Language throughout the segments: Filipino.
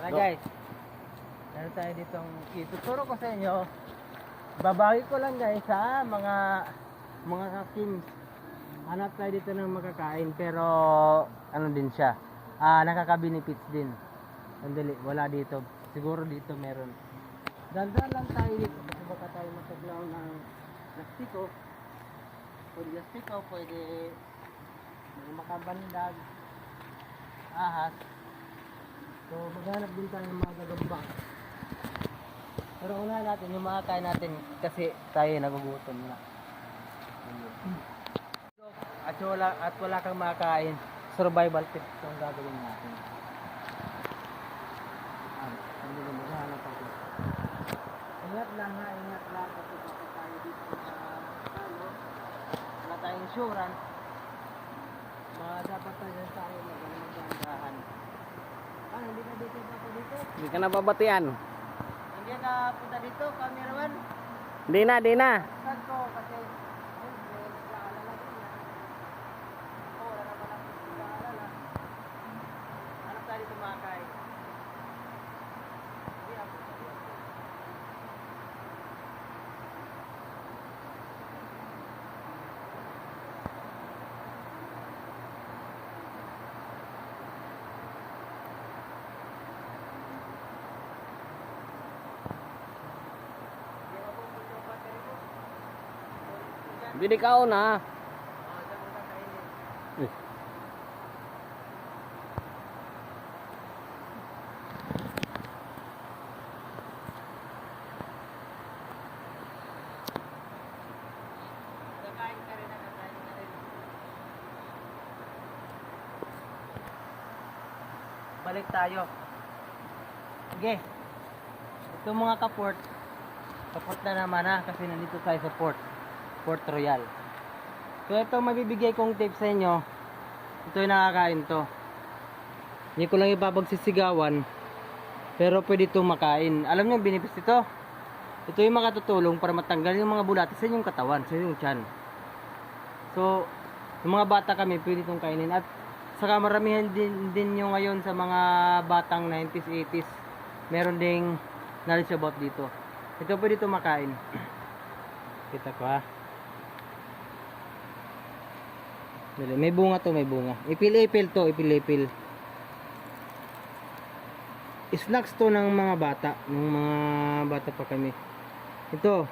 Hi guys, meron tayo ditong ituturo ko sa inyo. Babawi ko lang guys ha, mga kings. Hanap tayo dito ng makakain pero ano din siya, nakaka-benefits din. Sandali, wala dito. Siguro dito meron. Dandan lang tayo dito kasi baka tayo masaglaw ng plastiko. Pwede plastiko, pwede makabandag, ahas. So maghanap din tayo ng mga gagamba. Pero unahin natin yung mga kain natin kasi tayo nagugutom na. At wala kang makakain, survival tips ang gagawin natin. Hindi mo maghanap ako. Ingat lang ha, ingat lang kasi baka tayo dito wala tayong insurance. Dapat tayo magdandahan. Hindi ka dito ako dito? Hindi ka na babatian. Hindi ka punta dito, cameraman? Di na. Saan ko? Kasi nag-aalala din yan. Wala naman ako nag-aalala. Hanap tayo dito makakain. Hindi ako. Bili ka na. Diyan mo kakainin. Kakain ka rin. Balik tayo. Sige. Ito mga ka-port. Ka-port na naman ha kasi nandito tayo sa Port Royal. So ito mabibigay kong tip sa inyo. Ito yung nakakain to. Hindi ko lang ipapagsisigawan. Pero pwede itong makain. Alam niyo benefits ito? Ito yung makatutulong para matanggal yung mga bulati sa inyong katawan, sa inyong tiyan. So, yung mga bata kami pwede itong kainin. At saka maramihan din nyo ngayon sa mga batang 90s, 80s. Meron ding knowledge about dito. Ito pwede itong makain. Kita ko ha. May bunga to, may bunga. Ipil-ipil to, ipil-ipil. Snacks to ng mga bata. Ng mga bata pa kami. Ito.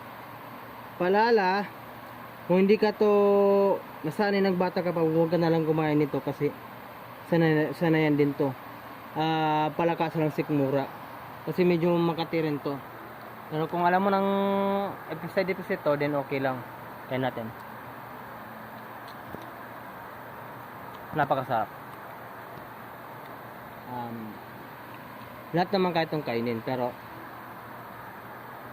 Palala. Kung hindi ka to nasanay nagbata ka pa, huwag ka na lang kumain nito kasi sanayan din to. Palakas lang sikmura. Kasi medyo makatirin to. Pero kung alam mo ng side effects ito, then okay lang. Kaya natin. Napakasarap. Lahat naman kahit itong kainin, pero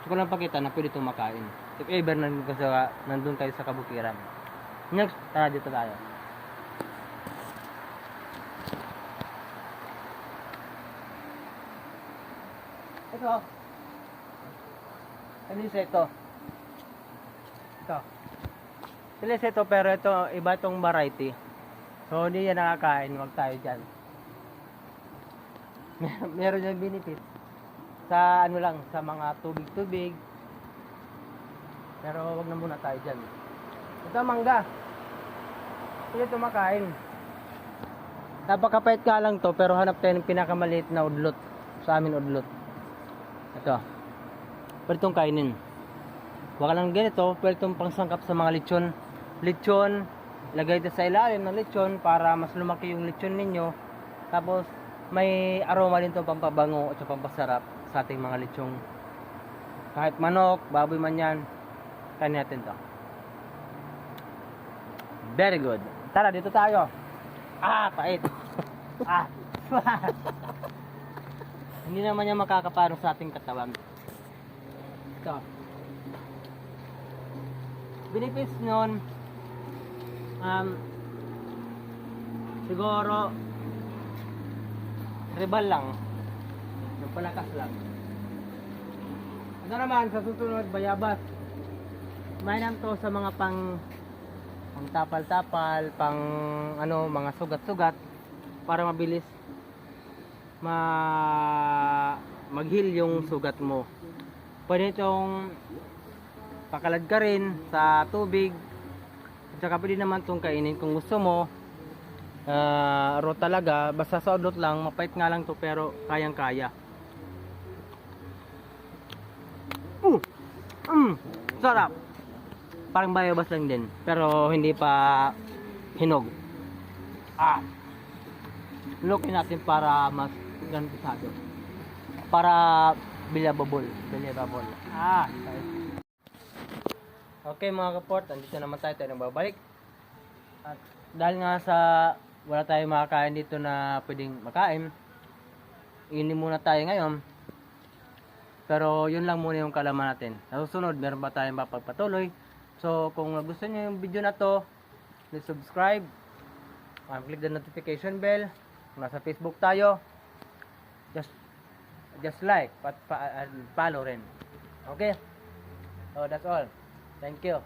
gusto ko lang pakita na pwede itong makain. If ever nandun kayo sa kabukiran. Next, dito tayo. Ito. Talisa ito. Talisa ito, pero ito, iba itong variety. So, hindi yan nakakain. Huwag tayo dyan. Meron yung benefit. Sa ano lang, sa mga tubig-tubig. Pero huwag na muna tayo dyan. Ito, mangga. Pwede ito makain. Napakapait ka lang to, pero hanap tayo ng pinakamaliit na udlot. Sa amin udlot. Ito. Pwede itong kainin. Huwag lang ganito. Pwede itong pangsangkap sa mga lechon. Lechon. Lagay ito sa ilalim ng lechon para mas lumaki yung lechon ninyo. Tapos may aroma din ito pampabango at pampasarap sa ating mga lechong. Kahit manok, baboy man yan, kain natin to. Very good. Tara, dito tayo. Pait. Hindi naman yan makakaparong sa ating katawan. Ito. Benefits nun, siguro rebal lang, palakas lang. Ito naman sa susunod, bayabas. Mainam to sa mga pang tapal-tapal, pang mga sugat-sugat para mabilis mag-heal yung sugat mo. Pwede itong pakalad ka rin sa tubig. At saka pwede naman itong kainin kung gusto mo. Raw talaga, basta sa udot lang, mapait nga lang to pero kayang kaya. Sarap. Parang bayabas lang din, pero hindi pa hinog. Lukin natin para mas gantisado. Para believable. Okay mga kaport, andito naman tayo nagbabalik. At dahil nga sa wala tayong makakain dito na pwedeng makain, inim muna tayo ngayon. Pero yun lang muna yung kalaman natin. Sa susunod, meron pa tayong mapagpatuloy. So kung gusto niyo yung video na to, please subscribe, click the notification bell. Kung nasa Facebook tayo, just like, and follow rin. Okay? So that's all. Thank you.